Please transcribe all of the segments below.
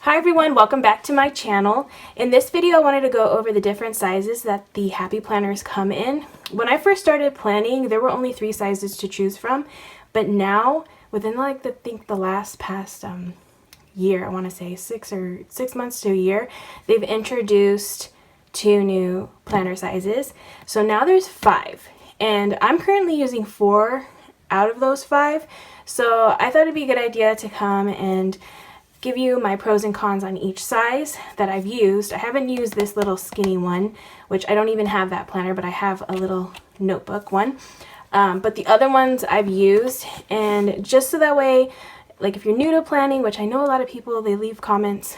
Hi everyone, welcome back to my channel. In this video I wanted to go over the different sizes that the Happy Planners come in. When I first started planning, there were only 3 sizes to choose from, but now within the last past year, I want to say 6 months to a year, they've introduced 2 new planner sizes. So now there's 5, and I'm currently using 4 out of those 5. So I thought it'd be a good idea to come and give you my pros and cons on each size that I've used. I haven't used this little skinny one, which I don't even have that planner, but I have a little notebook one. But the other ones I've used, and just so that way, like if you're new to planning, which I know a lot of people, they leave comments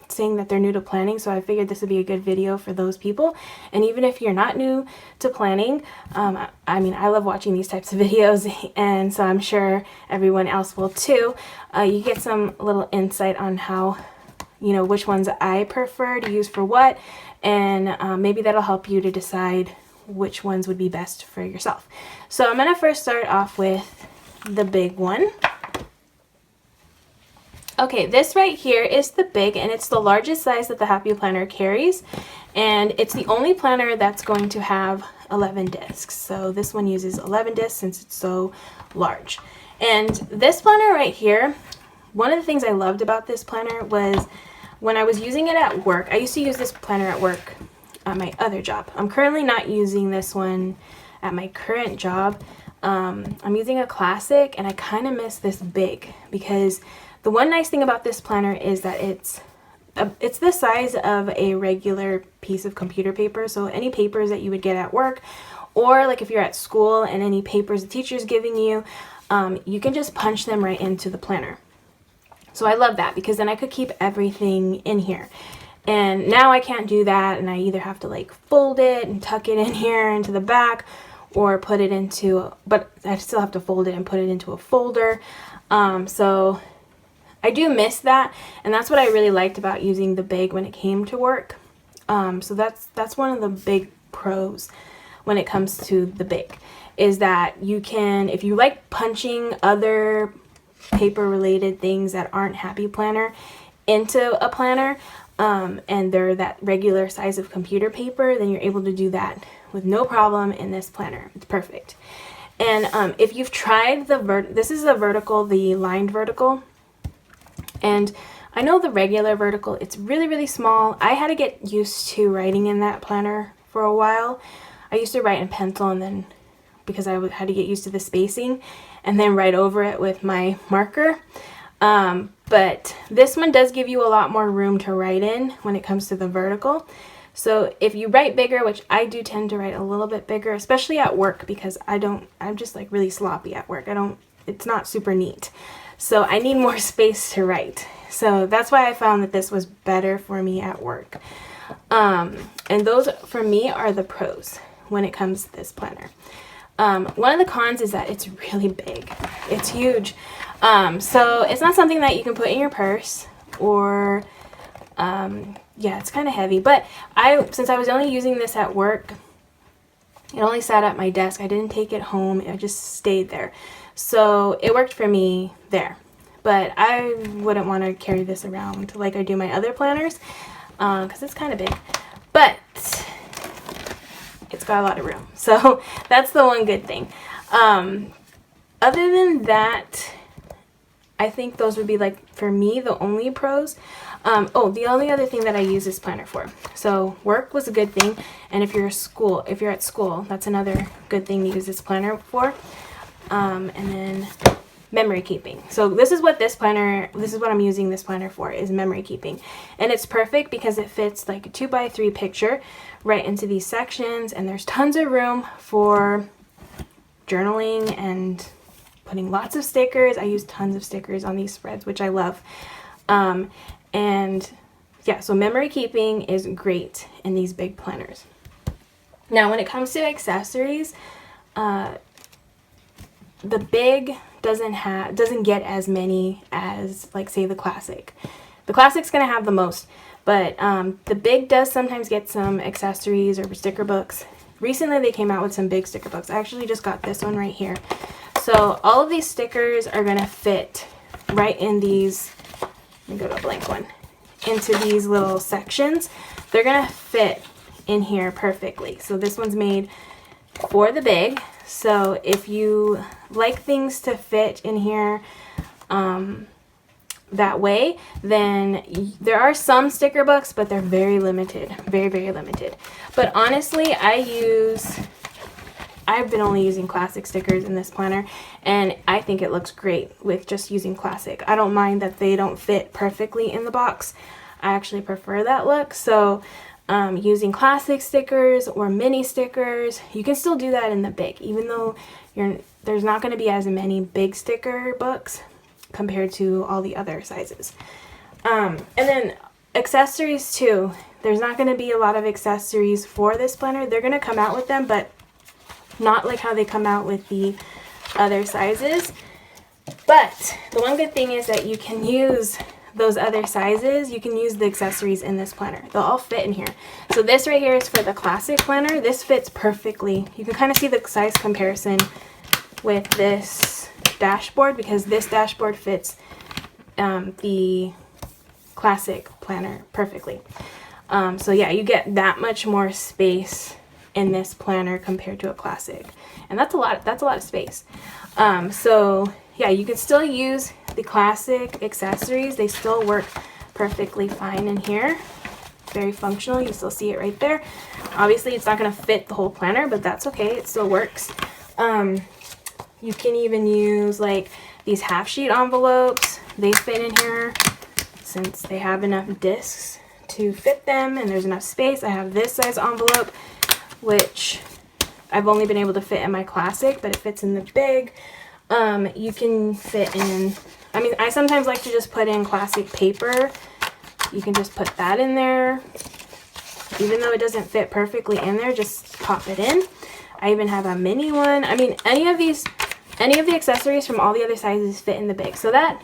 saying that they're new to planning, so I figured this would be a good video for those people. And even if you're not new to planning, I mean, I love watching these types of videos, and so I'm sure everyone else will too. You get some little insight on how, you know, which ones I prefer to use for what, and maybe that'll help you to decide which ones would be best for yourself. So I'm gonna first start off with the big one. Okay, this right here is the big, and it's the largest size that the Happy Planner carries, and it's the only planner that's going to have 11 discs. So this one uses 11 discs since it's so large. And this planner right here, one of the things I loved about this planner was when I was using it at work. I used to use this planner at work at my other job. I'm currently not using this one at my current job. I'm using a classic, and I kind of miss this big, because the one nice thing about this planner is that it's the size of a regular piece of computer paper. So any papers that you would get at work, or like if you're at school and any papers the teacher's giving you, you can just punch them right into the planner. So I love that, because then I could keep everything in here. And now I can't do that, and I either have to like fold it and tuck it in here into the back, or put it into, but I still have to fold it and put it into a folder. So I do miss that, and that's what I really liked about using the big when it came to work. So that's one of the big pros when it comes to the big, is that you can, if you like punching other paper related things that aren't Happy Planner into a planner, and they're that regular size of computer paper, then you're able to do that with no problem in this planner. It's perfect. And if you've tried this is a vertical, the lined vertical. And I know the regular vertical, it's really, really small. I had to get used to writing in that planner for a while. I used to write in pencil, and then because I had to get used to the spacing, and then write over it with my marker. But this one does give you a lot more room to write in when it comes to the vertical. So if you write bigger, which I do tend to write a little bit bigger, especially at work, because I'm just like really sloppy at work. It's not super neat. So I need more space to write. So that's why I found that this was better for me at work. And those for me are the pros when it comes to this planner. One of the cons is that it's really big. It's huge. So it's not something that you can put in your purse, or yeah, it's kind of heavy. But since I was only using this at work, it only sat at my desk. I didn't take it home. It just stayed there. So it worked for me there. But I wouldn't want to carry this around like I do my other planners, because it's kind of big. But it's got a lot of room. So that's the one good thing. Other than that, I think those would be, like, for me, the only pros. Oh, the only other thing that I use this planner for. So work was a good thing, and if you're at school, that's another good thing to use this planner for. And then memory keeping. So this is what I'm using this planner for, is memory keeping. And it's perfect because it fits like a 2x3 picture right into these sections, and there's tons of room for journaling and putting lots of stickers. I use tons of stickers on these spreads, which I love. And yeah, so memory keeping is great in these big planners. Now, when it comes to accessories, the big doesn't get as many as, like, say, the classic. The classic's gonna have the most, but the big does sometimes get some accessories or sticker books. Recently they came out with some big sticker books. I actually just got this one right here. So all of these stickers are gonna fit right in these. Let me go to a blank one. into these little sections, they're gonna fit in here perfectly. So this one's made for the big. So if you like things to fit in here that way, then there are some sticker books, but they're very limited, very, very limited. But honestly, I've been only using classic stickers in this planner, and I think it looks great with just using classic. I don't mind that they don't fit perfectly in the box. I actually prefer that look. So using classic stickers or mini stickers, you can still do that in the big, even though there's not going to be as many big sticker books compared to all the other sizes. And then accessories too. There's not going to be a lot of accessories for this planner. They're going to come out with them, but not like how they come out with the other sizes. But the one good thing is that you can use those other sizes. You can use the accessories in this planner. They'll all fit in here. So this right here is for the classic planner. This fits perfectly. You can kind of see the size comparison with this dashboard, because this dashboard fits the classic planner perfectly. So yeah, you get that much more space in this planner compared to a classic, and that's a lot of space. So yeah, you can still use the classic accessories. They still work perfectly fine in here. Very functional. You still see it right there. Obviously it's not going to fit the whole planner, but that's okay, it still works. You can even use like these half sheet envelopes. They fit in here since they have enough discs to fit them, and there's enough space. I have this size envelope, which I've only been able to fit in my classic, but it fits in the big. You can fit in, I mean, I sometimes like to just put in classic paper. You can just put that in there. Even though it doesn't fit perfectly in there, just pop it in. I even have a mini one. I mean, any of the accessories from all the other sizes fit in the big. So that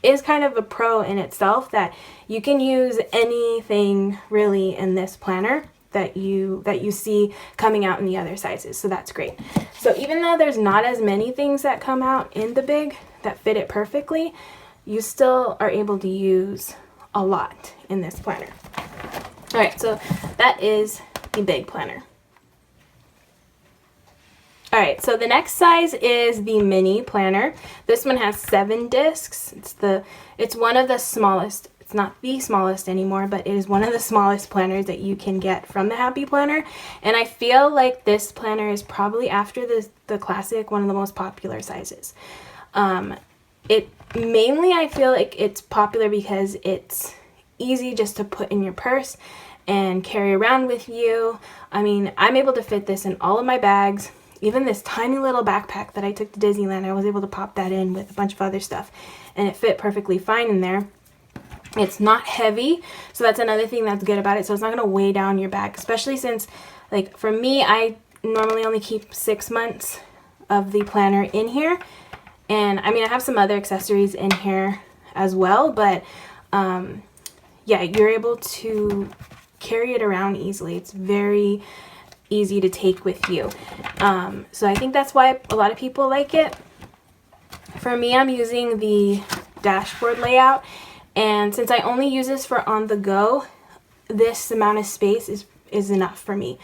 is kind of a pro in itself, that you can use anything really in this planner that you see coming out in the other sizes. So that's great. So even though there's not as many things that come out in the big that fit it perfectly, you still are able to use a lot in this planner. All right, so that is the big planner. All right, so the next size is the mini planner. This one has 7 discs. It's one of the smallest. It's not the smallest anymore, but it is one of the smallest planners that you can get from the Happy Planner. And I feel like this planner is probably, after the classic, one of the most popular sizes. It mainly, I feel like it's popular because it's easy just to put in your purse and carry around with you. I mean, I'm able to fit this in all of my bags. Even this tiny little backpack that I took to Disneyland, I was able to pop that in with a bunch of other stuff, and it fit perfectly fine in there. It's not heavy, so that's another thing that's good about it. So it's not going to weigh down your bag, especially since, like, for me, I normally only keep 6 months of the planner in here. And I mean, I have some other accessories in here as well, but yeah, you're able to carry it around easily. It's very easy to take with you. So I think that's why a lot of people like it. For me, I'm using the dashboard layout, and since I only use this for on the go, this amount of space is enough for me.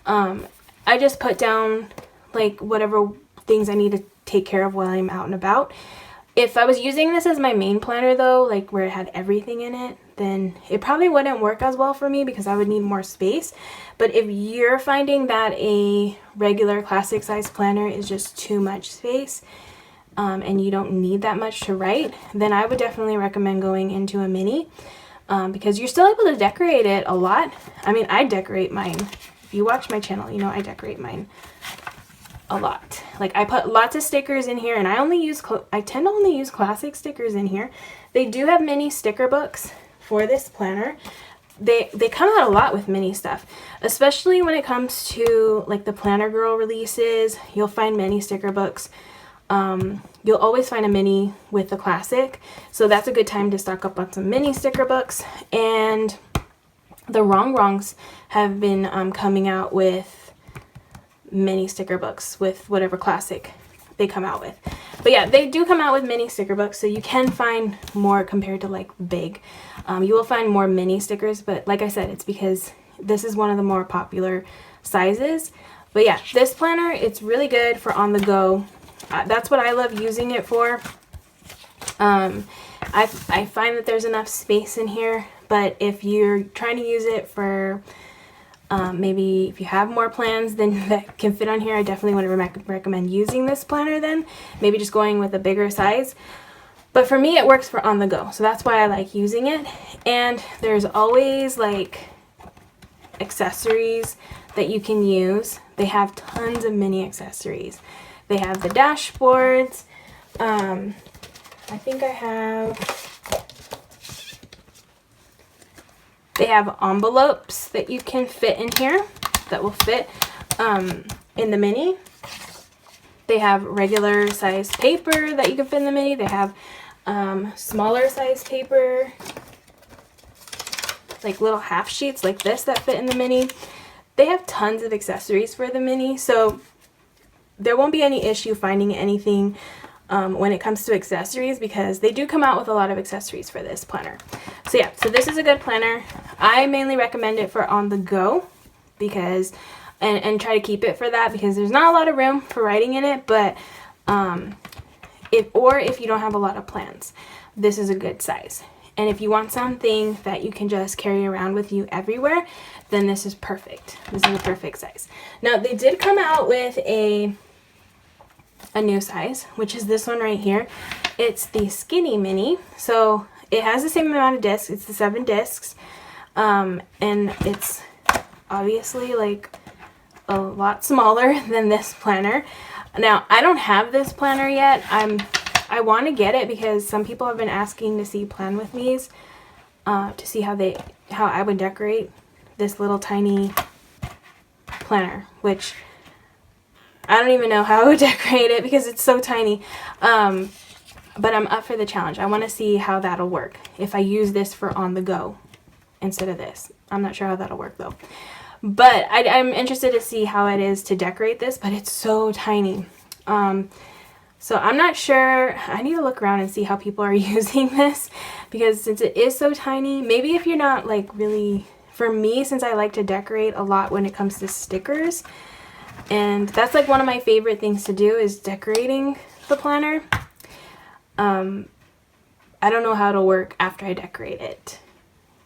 I just put down like whatever things I need to take care of while I'm out and about. If I was using this as my main planner though, like where it had everything in it, then it probably wouldn't work as well for me because I would need more space. But if you're finding that a regular classic size planner is just too much space, and you don't need that much to write, then I would definitely recommend going into a mini, because you're still able to decorate it a lot. I mean, I decorate mine. If you watch my channel, you know I decorate mine a lot. Like, I put lots of stickers in here, and I tend to only use classic stickers in here. They do have mini sticker books for this planner. They come out a lot with mini stuff, especially when it comes to like the Planner Girl releases. You'll find mini sticker books. You'll always find a mini with the classic, so that's a good time to stock up on some mini sticker books. And the Wrong Wrongs have been coming out with mini sticker books with whatever classic they come out with. But yeah, they do come out with mini sticker books, so you can find more compared to like big. You will find more mini stickers, but like I said, it's because this is one of the more popular sizes. But yeah, this planner, it's really good for on the go. That's what I love using it for. I find that there's enough space in here, but if you're trying to use it for maybe if you have more plans than that can fit on here, I definitely would recommend using this planner then. Maybe just going with a bigger size. But for me, it works for on the go. So that's why I like using it. And there's always like accessories that you can use. They have tons of mini accessories. They have the dashboards. I think I have... They have envelopes that you can fit in here that will fit in the mini. They have regular size paper that you can fit in the mini. They have smaller size paper, like little half sheets like this that fit in the mini. They have tons of accessories for the mini, so there won't be any issue finding anything when it comes to accessories, because they do come out with a lot of accessories for this planner. So yeah, so this is a good planner. I mainly recommend it for on the go because, and try to keep it for that, because there's not a lot of room for writing in it, but if you don't have a lot of plans, this is a good size. And if you want something that you can just carry around with you everywhere, then this is perfect. This is a perfect size. Now, they did come out with a new size, which is this one right here. It's the Skinny Mini. So it has the same amount of discs. It's the 7 discs. And it's obviously like a lot smaller than this planner. Now, I don't have this planner yet. I want to get it because some people have been asking to see plan with me's, to see how I would decorate this little tiny planner, which I don't even know how I would decorate it because it's so tiny. But I'm up for the challenge. I want to see how that'll work if I use this for on the go instead of this. I'm not sure how that'll work though. But I'm interested to see how it is to decorate this, but it's so tiny. So I'm not sure. I need to look around and see how people are using this, because since it is so tiny, maybe if you're not like really, for me, since I like to decorate a lot when it comes to stickers, and that's like one of my favorite things to do is decorating the planner. I don't know how it'll work after I decorate it,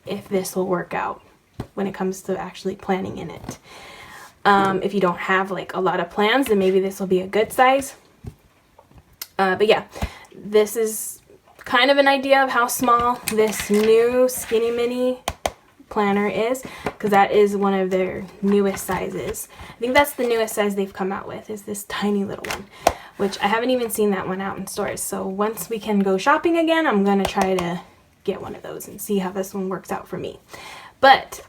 if this will work out when it comes to actually planning in it. If you don't have like a lot of plans, then maybe this will be a good size. But yeah, this is kind of an idea of how small this new Skinny Mini planner is, because that is one of their newest sizes. I think that's the newest size they've come out with, is this tiny little one, which I haven't even seen that one out in stores. So once we can go shopping again, I'm gonna try to get one of those and see how this one works out for me. But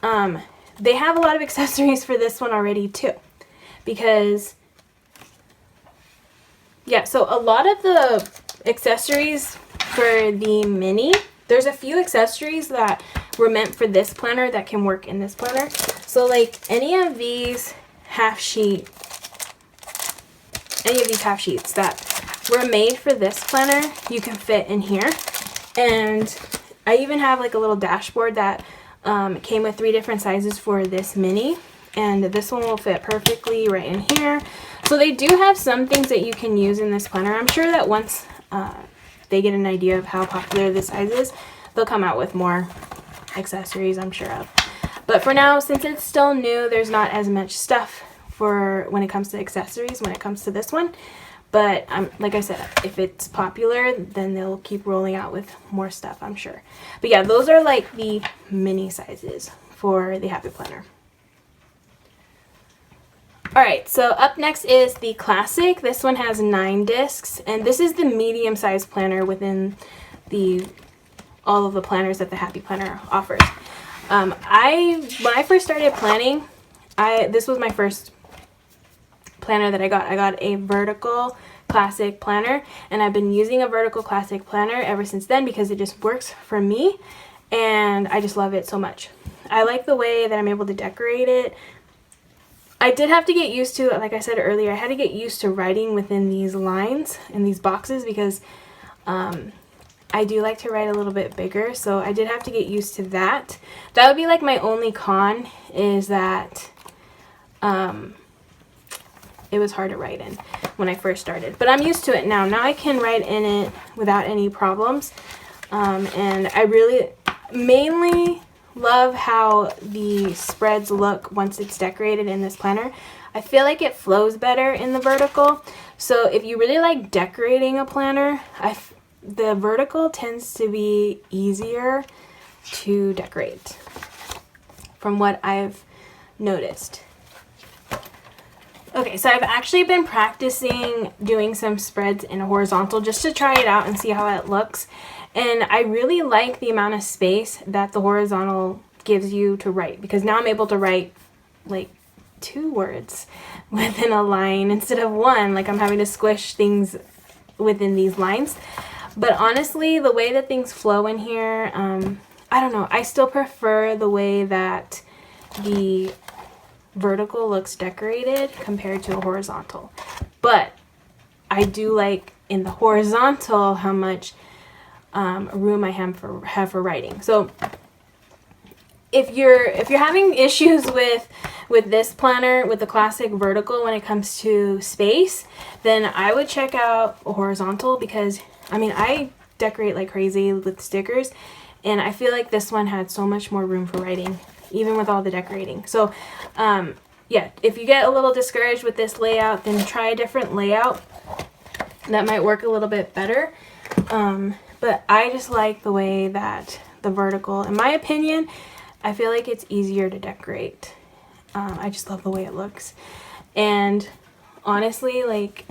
they have a lot of accessories for this one already too, because yeah, so a lot of the accessories for the mini, there's a few accessories that were meant for this planner that can work in this planner. So like any of these half sheets that were made for this planner, you can fit in here. And I even have like a little dashboard that came with 3 different sizes for this mini, and this one will fit perfectly right in here. So they do have some things that you can use in this planner. I'm sure that once they get an idea of how popular this size is, they'll come out with more accessories, I'm sure of. But for now, since it's still new, there's not as much stuff for when it comes to accessories when it comes to this one. But like I said, if it's popular, then they'll keep rolling out with more stuff, I'm sure. But yeah, those are like the mini sizes for the Happy Planner. Alright, so up next is the Classic. This one has 9 discs, and this is the medium size planner within all of the planners that the Happy Planner offers. When I first started planning, this was my first planner that I got. I got a vertical classic planner, and I've been using a vertical classic planner ever since then because it just works for me, and I just love it so much. I like the way that I'm able to decorate it. I did have to get used to, like I said earlier, I had to get used to writing within these lines and these boxes because I do like to write a little bit bigger, so I did have to get used to that. That would be like my only con, is that it was hard to write in when I first started. But I'm used to it now. Now I can write in it without any problems. And I really mainly love how the spreads look once it's decorated in this planner. I feel like it flows better in the vertical. So if you really like decorating a planner, the vertical tends to be easier to decorate from what I've noticed. Okay, so I've actually been practicing doing some spreads in a horizontal just to try it out and see how it looks. And I really like the amount of space that the horizontal gives you to write, because now I'm able to write like 2 words within a line instead of 1. Like I'm having to squish things within these lines. But honestly, the way that things flow in here, I don't know. I still prefer the way that the vertical looks decorated compared to a horizontal. But I do like in the horizontal how much room I have for writing. So if you're having issues with this planner, with the classic vertical when it comes to space, then I would check out a horizontal, because I mean, I decorate like crazy with stickers, and I feel like this one had so much more room for writing, even with all the decorating. So yeah, if you get a little discouraged with this layout, then try a different layout that might work a little bit better. But I just like the way that the vertical, in my opinion, I feel like it's easier to decorate. I just love the way it looks. And honestly, like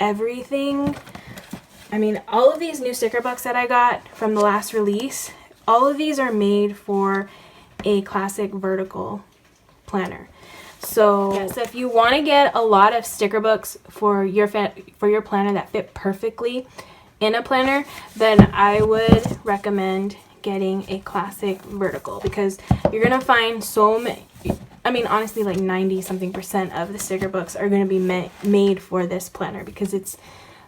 everything, I mean, all of these new sticker books that I got from the last release, all of these are made for a classic vertical planner. So, yeah, so if you want to get a lot of sticker books for your planner that fit perfectly in a planner, then I would recommend getting a classic vertical, because you're going to find so many, I mean, honestly, like 90-something% of the sticker books are going to be made for this planner, because it's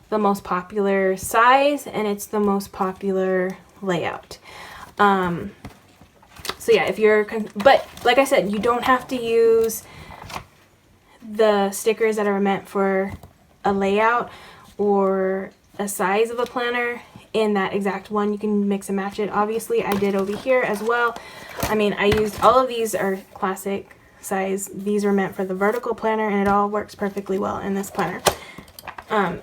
the most popular size and it's the most popular layout. So yeah, if you're, but like I said, you don't have to use the stickers that are meant for a layout or a size of a planner in that exact one. You can mix and match it. Obviously, I did over here as well. I mean, I used, all of these are classic size. These are meant for the vertical planner, and it all works perfectly well in this planner.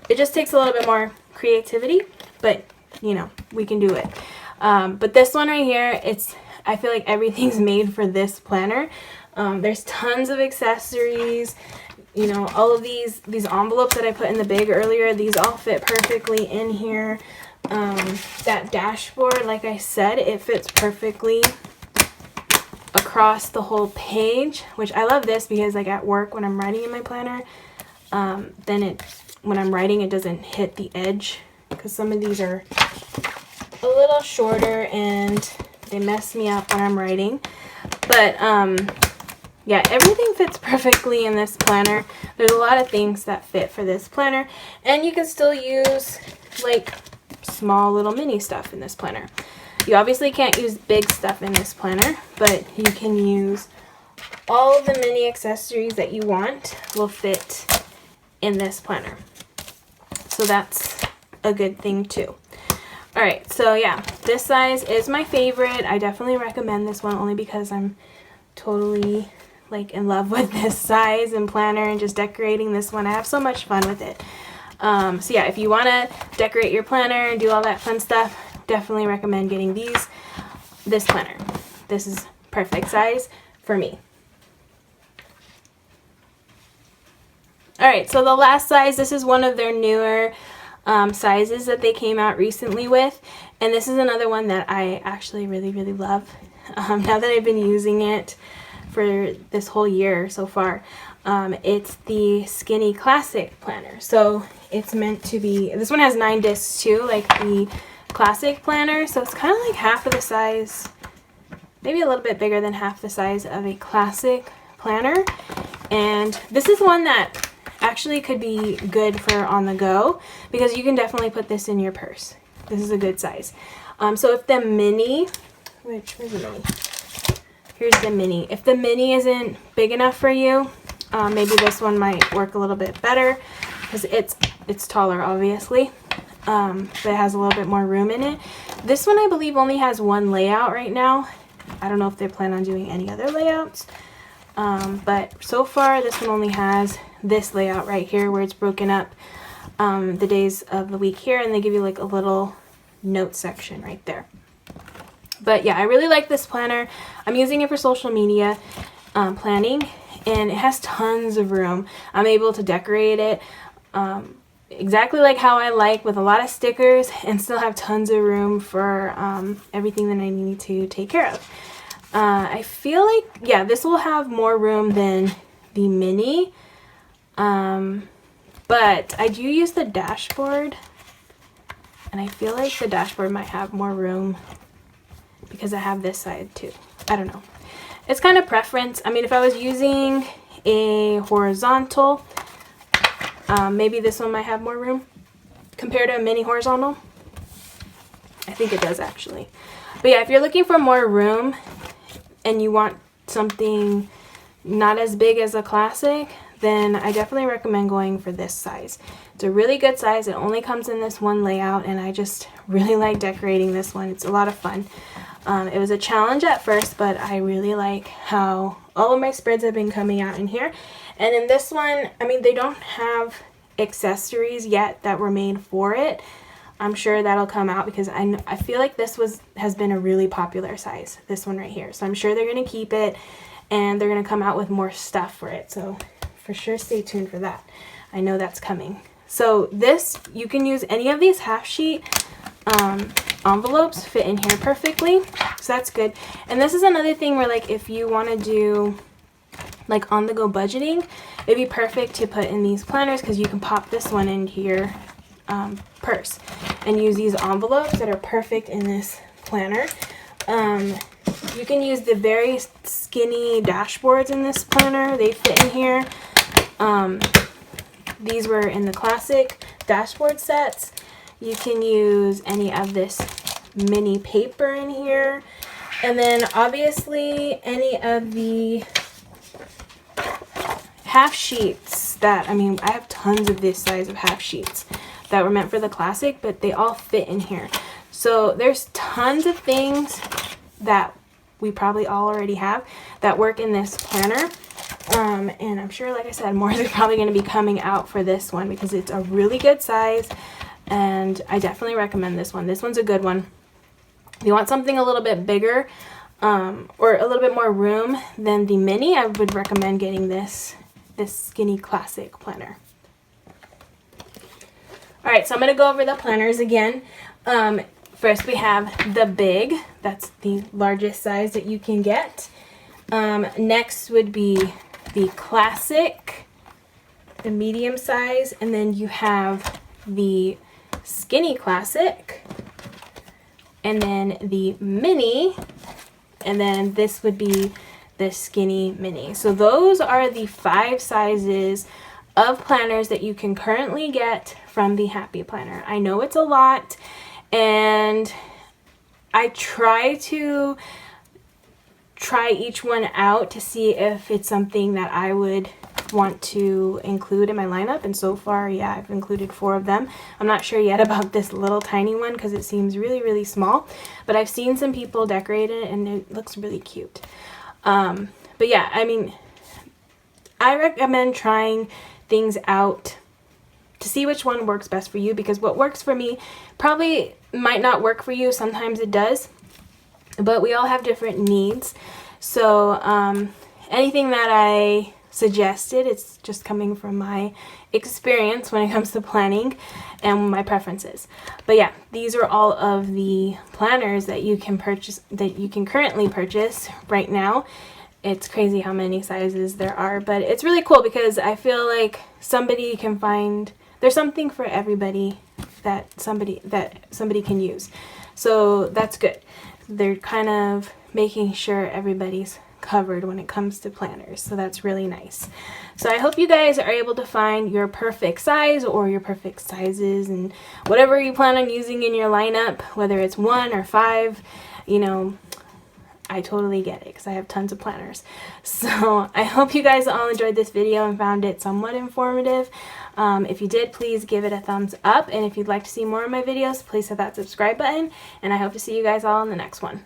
It just takes a little bit more creativity, but you know, we can do it. But this one right here, I feel like everything's made for this planner. There's tons of accessories. You know, all of these envelopes that I put in the bag earlier, these all fit perfectly in here. That dashboard, like I said, it fits perfectly across the whole page, which I love this because like at work when I'm writing in my planner, then when I'm writing it doesn't hit the edge, because some of these are a little shorter and they mess me up when I'm writing. But yeah, everything fits perfectly in this planner. There's a lot of things that fit for this planner, and you can still use like small little mini stuff in this planner. You obviously can't use big stuff in this planner, but you can use all of the mini accessories that you want will fit in this planner. So that's a good thing too. Alright, so yeah, this size is my favorite. I definitely recommend this one only because I'm totally like in love with this size and planner and just decorating this one. I have so much fun with it. So yeah, if you want to decorate your planner and do all that fun stuff, definitely recommend getting this planner. This is perfect size for me. Alright, so the last size, this is one of their newer sizes that they came out recently with, and this is another one that I actually really love. Now that I've been using it for this whole year so far, it's the Skinny Classic Planner. So it's meant to be, this one has 9 discs too, like the Classic Planner, so it's kind of like half of the size, maybe a little bit bigger than half the size of a Classic Planner. And this is one that actually could be good for on the go because you can definitely put this in your purse. This is a good size. So if the mini, where's the mini? Here's the mini. If the mini isn't big enough for you, maybe this one might work a little bit better because it's taller, obviously, but it has a little bit more room in it. This one, I believe, only has one layout right now. I don't know if they plan on doing any other layouts, but so far this one only has this layout right here where it's broken up the days of the week here, and they give you like a little note section right there. But yeah, I really like this planner. I'm using it for social media planning, and it has tons of room. I'm able to decorate it exactly like how I like, with a lot of stickers, and still have tons of room for everything that I need to take care of. I feel like, yeah, this will have more room than the mini, but I do use the dashboard, and I feel like the dashboard might have more room because I have this side too. I don't know. It's kind of preference. I mean, if I was using a horizontal, maybe this one might have more room compared to a mini horizontal. I think it does actually. But yeah, if you're looking for more room and you want something not as big as a classic, then I definitely recommend going for this size. It's a really good size. It only comes in this one layout, and I just really like decorating this one. It's a lot of fun. It was a challenge at first, but I really like how all of my spreads have been coming out in here. And in this one, I mean, they don't have accessories yet that were made for it. I'm sure that'll come out because I feel like this has been a really popular size, this one right here. So I'm sure they're going to keep it, and they're going to come out with more stuff for it. So for sure, stay tuned for that. I know that's coming. So this, you can use any of these half sheet envelopes, fit in here perfectly. So that's good. And this is another thing where, like, if you want to do like on the go budgeting, it'd be perfect to put in these planners because you can pop this one into your purse and use these envelopes that are perfect in this planner. You can use the very skinny dashboards in this planner. They fit in here. These were in the classic dashboard sets. You can use any of this mini paper in here. And then obviously any of the half sheets that, I mean, I have tons of this size of half sheets that were meant for the classic, but they all fit in here. So there's tons of things that we probably all already have that work in this planner. And I'm sure, like I said, more is probably going to be coming out for this one because it's a really good size, and I definitely recommend this one. This one's a good one. If you want something a little bit bigger or a little bit more room than the mini, I would recommend getting this skinny classic planner. All right, so I'm going to go over the planners again. First, we have the big. That's the largest size that you can get. Next would be the classic, the medium size, and then you have the skinny classic, and then the mini, and then this would be the skinny mini. So those are the 5 sizes of planners that you can currently get from the Happy Planner. I know it's a lot, and I try each one out to see if it's something that I would want to include in my lineup, and so far, yeah, I've included 4 of them. I'm not sure yet about this little tiny one because it seems really, really small, but I've seen some people decorate it and it looks really cute. But yeah, I mean, I recommend trying things out to see which one works best for you, because what works for me probably might not work for you. Sometimes it does, but we all have different needs. So anything that I suggested, it's just coming from my experience when it comes to planning and my preferences. But yeah, these are all of the planners that you can purchase, that you can currently purchase right now. It's crazy how many sizes there are, but it's really cool because I feel like somebody can find, there's something for everybody that somebody can use. So that's good. They're kind of making sure everybody's covered when it comes to planners, so that's really nice. So I hope you guys are able to find your perfect size or your perfect sizes, and whatever you plan on using in your lineup, whether it's 1 or 5, you know, I totally get it because I have tons of planners. So I hope you guys all enjoyed this video and found it somewhat informative. If you did, please give it a thumbs up, and if you'd like to see more of my videos, please hit that subscribe button, and I hope to see you guys all in the next one.